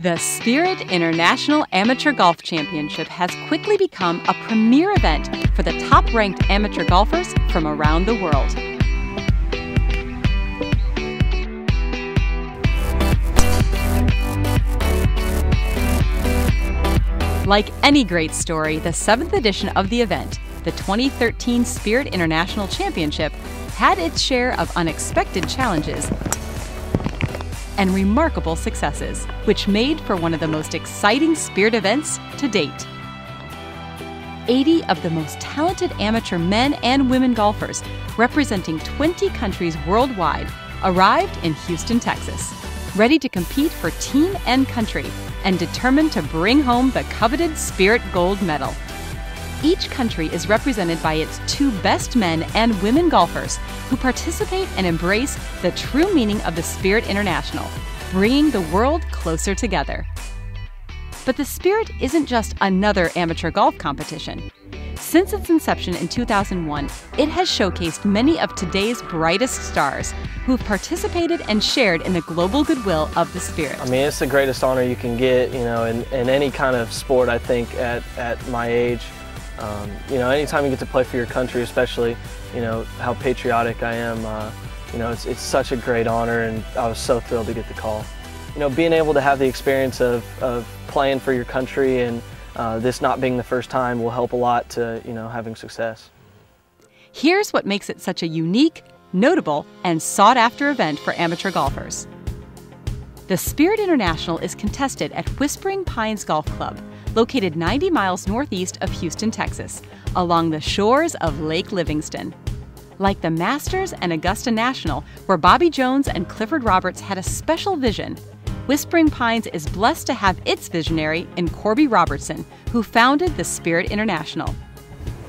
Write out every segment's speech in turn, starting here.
The Spirit International Amateur Golf Championship has quickly become a premier event for the top-ranked amateur golfers from around the world. Like any great story, the 7th edition of the event, the 2013 Spirit International Championship, had its share of unexpected challenges and remarkable successes, which made for one of the most exciting Spirit events to date. 80 of the most talented amateur men and women golfers, representing 20 countries worldwide, arrived in Houston, Texas, ready to compete for team and country and determined to bring home the coveted Spirit Gold Medal. Each country is represented by its 2 best men and women golfers who participate and embrace the true meaning of the Spirit International, bringing the world closer together. But the Spirit isn't just another amateur golf competition. Since its inception in 2001, it has showcased many of today's brightest stars who've participated and shared in the global goodwill of the Spirit. I mean, it's the greatest honor you can get, in any kind of sport, I think, at my age. Anytime you get to play for your country, especially, how patriotic I am, it's such a great honor, and I was so thrilled to get the call. Being able to have the experience of playing for your country and this not being the first time will help a lot to, having success. Here's what makes it such a unique, notable, and sought-after event for amateur golfers. The Spirit International is contested at Whispering Pines Golf Club, located 90 miles northeast of Houston, Texas, along the shores of Lake Livingston. Like the Masters and Augusta National, where Bobby Jones and Clifford Roberts had a special vision, Whispering Pines is blessed to have its visionary in Corby Robertson, who founded the Spirit International.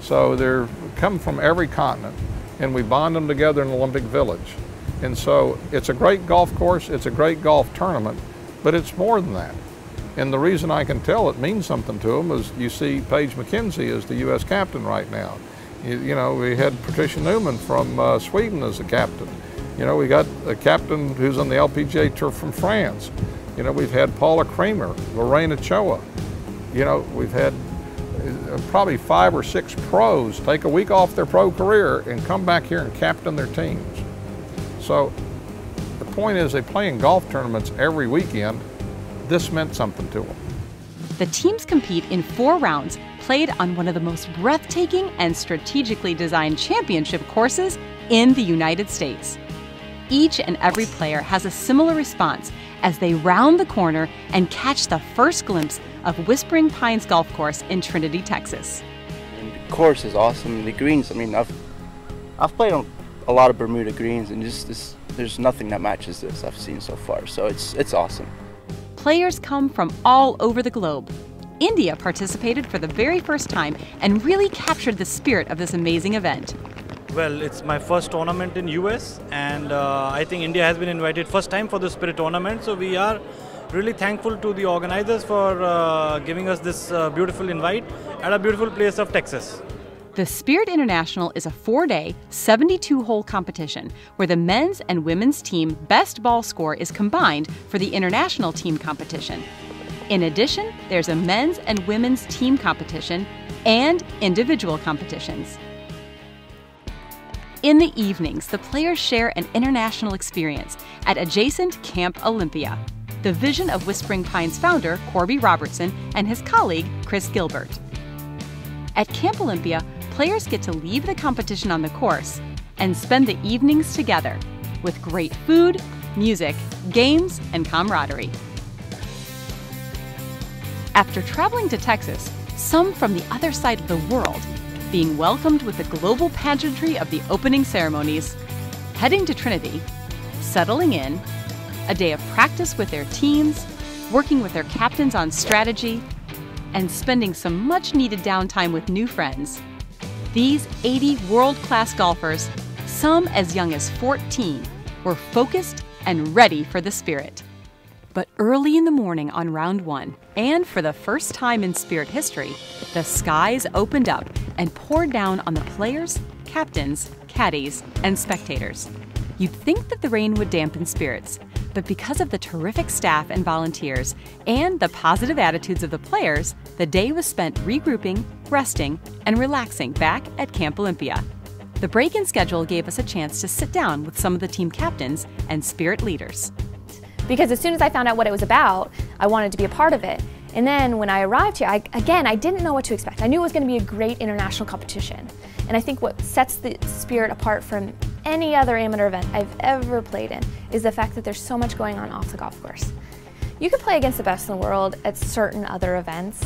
So they're come from every continent, and we bond them together in Olympic Village. And so it's a great golf course, it's a great golf tournament, but it's more than that. And the reason I can tell it means something to them is you see Paige McKenzie is the U.S. captain right now. We had Patricia Newman from Sweden as the captain. We got a captain who's on the LPGA Tour from France. We've had Paula Creamer, Lorena Choa. We've had probably 5 or 6 pros take a week off their pro career and come back here and captain their teams. So the point is they play in golf tournaments every weekend. This meant something to them. The teams compete in 4 rounds, played on one of the most breathtaking and strategically designed championship courses in the United States. Each and every player has a similar response as they round the corner and catch the first glimpse of Whispering Pines Golf Course in Trinity, Texas. And the course is awesome. The greens, I've played on a lot of Bermuda greens, and there's nothing that matches this I've seen so far. So it's awesome. Players come from all over the globe. India participated for the very first time and really captured the spirit of this amazing event. Well, it's my first tournament in US, and I think India has been invited first time for the Spirit tournament, so we are really thankful to the organizers for giving us this beautiful invite at a beautiful place of Texas. The Spirit International is a 4-day, 72-hole competition where the men's and women's team best ball score is combined for the international team competition. In addition, there's a men's and women's team competition and individual competitions. In the evenings, the players share an international experience at adjacent Camp Olympia, the vision of Whispering Pines founder Corby Robertson and his colleague Chris Gilbert. At Camp Olympia, players get to leave the competition on the course and spend the evenings together with great food, music, games, and camaraderie. After traveling to Texas, some from the other side of the world, being welcomed with the global pageantry of the opening ceremonies, heading to Trinity, settling in, a day of practice with their teams, working with their captains on strategy, and spending some much-needed downtime with new friends. These 80 world-class golfers, some as young as 14, were focused and ready for the Spirit. But early in the morning on round 1, and for the first time in Spirit history, the skies opened up and poured down on the players, captains, caddies, and spectators. You'd think that the rain would dampen spirits, But because of the terrific staff and volunteers and the positive attitudes of the players, the day was spent regrouping, resting, and relaxing back at Camp Olympia. The break-in schedule gave us a chance to sit down with some of the team captains and Spirit leaders. Because as soon as I found out what it was about, I wanted to be a part of it. And then when I arrived here, I didn't know what to expect. I knew it was going to be a great international competition. And I think what sets the Spirit apart from any other amateur event I've ever played in is the fact that there's so much going on off the golf course. You can play against the best in the world at certain other events,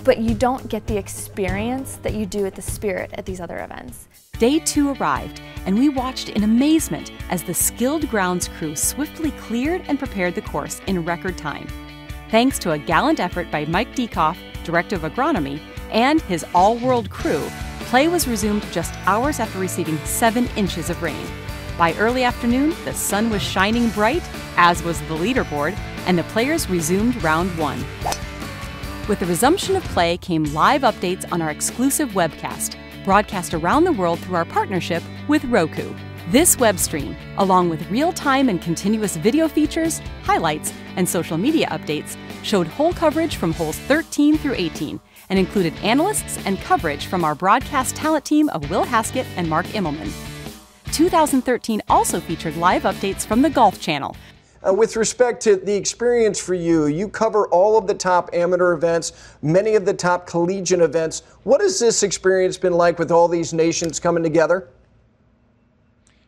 but you don't get the experience that you do at the Spirit at these other events. Day 2 arrived, and we watched in amazement as the skilled grounds crew swiftly cleared and prepared the course in record time. Thanks to a gallant effort by Mike Diekoff, Director of Agronomy, and his all-world crew, play was resumed just hours after receiving 7 inches of rain. By early afternoon, the sun was shining bright, as was the leaderboard, and the players resumed round 1. With the resumption of play came live updates on our exclusive webcast, broadcast around the world through our partnership with Roku. This web stream, along with real-time and continuous video features, highlights, and social media updates, showed hole coverage from holes 13 through 18 and included analysts and coverage from our broadcast talent team of Will Haskett and Mark Immelman. 2013 also featured live updates from the Golf Channel. With respect to the experience for you, you cover all of the top amateur events, many of the top collegiate events. What has this experience been like with all these nations coming together?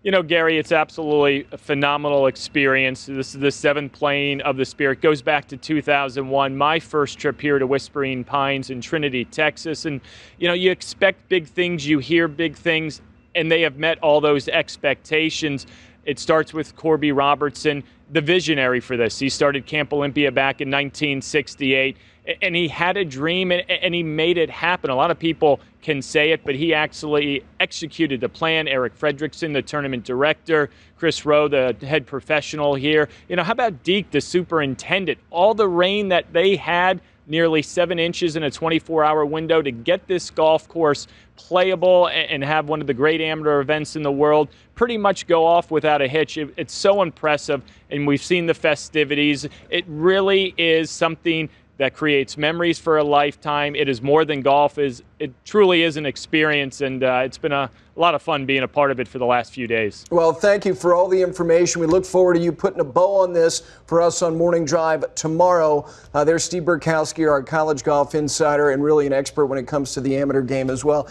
You know, Gary, it's absolutely a phenomenal experience. This is the 7th playing of the Spirit. It goes back to 2001, my first trip here to Whispering Pines in Trinity, Texas. And, you know, you expect big things, you hear big things, and they have met all those expectations. It starts with Corby Robertson, the visionary for this. He started Camp Olympia back in 1968, and he had a dream, and he made it happen. A lot of people can say it, but he actually executed the plan. Eric Fredrickson, the tournament director, Chris Rowe, the head professional here. You know, how about Deke, the superintendent? All the rain that they had, nearly 7 inches in a 24-hour window to get this golf course playable and have one of the great amateur events in the world pretty much go off without a hitch. It's so impressive, and we've seen the festivities. It really is something that creates memories for a lifetime. It is more than golf. It truly is an experience, and it's been a lot of fun being a part of it for the last few days. Well, thank you for all the information. We look forward to you putting a bow on this for us on Morning Drive tomorrow. There's Steve Burkowski, our college golf insider, and really an expert when it comes to the amateur game as well.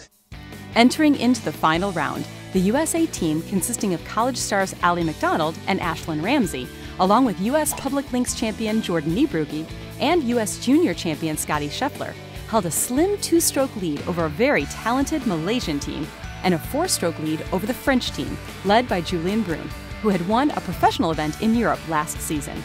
Entering into the final round, the USA team, consisting of college stars Allie McDonald and Ashlyn Ramsey, along with U.S. Public Links champion Jordan Niebruegge and U.S. Junior champion Scotty Scheffler, held a slim 2-stroke lead over a very talented Malaysian team and a 4-stroke lead over the French team, led by Julien Brune, who had won a professional event in Europe last season.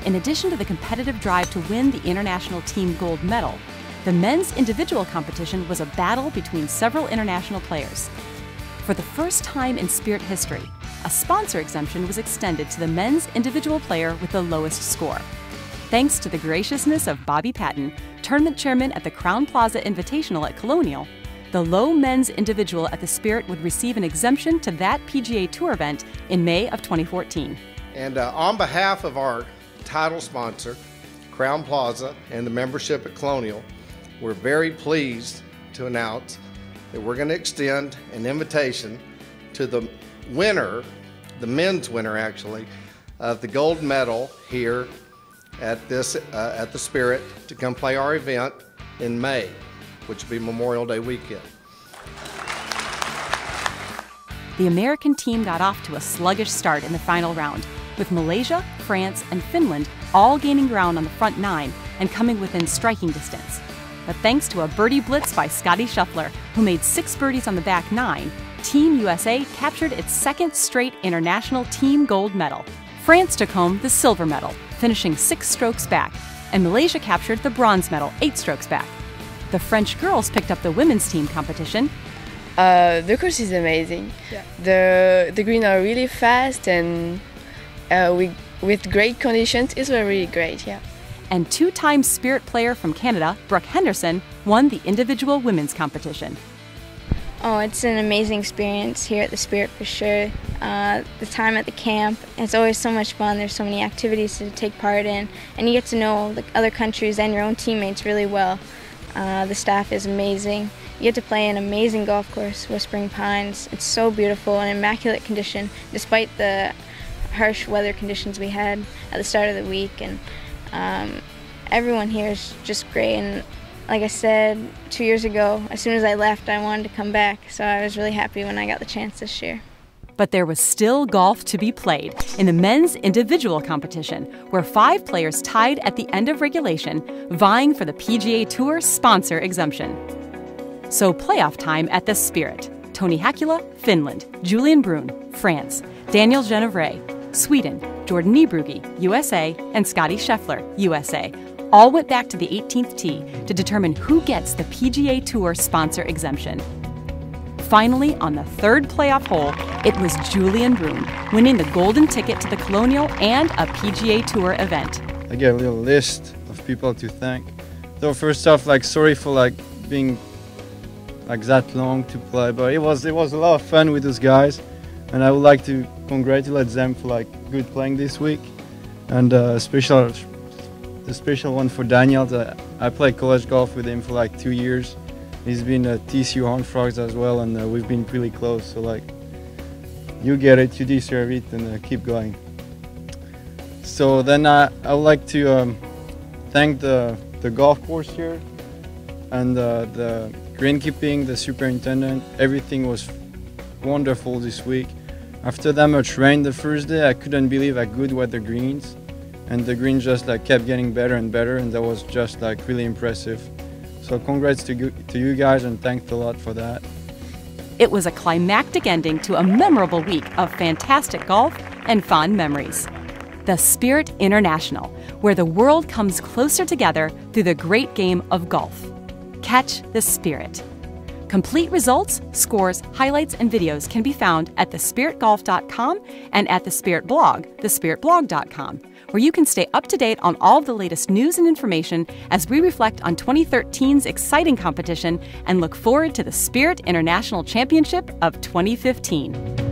In addition to the competitive drive to win the international team gold medal, the men's individual competition was a battle between several international players. For the first time in Spirit history, a sponsor exemption was extended to the men's individual player with the lowest score. Thanks to the graciousness of Bobby Patton, tournament chairman at the Crowne Plaza Invitational at Colonial, the low men's individual at the Spirit would receive an exemption to that PGA Tour event in May of 2014. And on behalf of our title sponsor, Crowne Plaza, and the membership at Colonial, we're very pleased to announce that we're going to extend an invitation to the winner, the men's winner actually, of the gold medal here at the Spirit to come play our event in May, which will be Memorial Day weekend. The American team got off to a sluggish start in the final round, with Malaysia, France, and Finland all gaining ground on the front 9 and coming within striking distance. But thanks to a birdie blitz by Scotty Scheffler, who made 6 birdies on the back 9, Team USA captured its 2nd straight international team gold medal. France took home the silver medal, finishing 6 strokes back, and Malaysia captured the bronze medal 8 strokes back. The French girls picked up the women's team competition. The course is amazing. Yeah. The greens are really fast, and with great conditions, it's really great. Yeah. And 2-time Spirit player from Canada, Brooke Henderson, won the individual women's competition. Oh, it's an amazing experience here at the Spirit for sure. The time at the camp, it's always so much fun. There's so many activities to take part in, and you get to know the other countries and your own teammates really well. The staff is amazing. You get to play an amazing golf course, Whispering Pines. It's so beautiful and immaculate condition, despite the harsh weather conditions we had at the start of the week. And everyone here is just great. And like I said 2 years ago, as soon as I left, I wanted to come back. So I was really happy when I got the chance this year. But there was still golf to be played in the men's individual competition, where 5 players tied at the end of regulation, vying for the PGA Tour sponsor exemption. So playoff time at the Spirit. Tony Hakkula, Finland. Julian Brun, France. Daniel Genevray, Sweden. Jordan Niebrugge, USA. And Scotty Scheffler, USA. All went back to the 18th tee to determine who gets the PGA Tour sponsor exemption. Finally, on the 3rd playoff hole, it was Julian Brun, winning the golden ticket to the Colonial and a PGA Tour event. I get a little list of people to thank. So first off, sorry for being that long to play, but it was a lot of fun with those guys, and I would like to congratulate them for good playing this week, and the special one for Daniel. I played college golf with him for 2 years. He's been at TCU Horned Frogs as well, and we've been really close. So you get it, you deserve it, and keep going. So then I would like to thank the golf course here and the greenkeeping, the superintendent. Everything was wonderful this week. After that much rain the first day, I couldn't believe how good were the greens, and the greens just kept getting better and better, and that was just really impressive. So congrats to you guys, and thanks a lot for that. It was a climactic ending to a memorable week of fantastic golf and fond memories. The Spirit International, where the world comes closer together through the great game of golf. Catch the Spirit. Complete results, scores, highlights, and videos can be found at thespiritgolf.com and at the Spirit blog, thespiritblog.com, where you can stay up to date on all of the latest news and information as we reflect on 2013's exciting competition and look forward to the Spirit International Championship of 2015.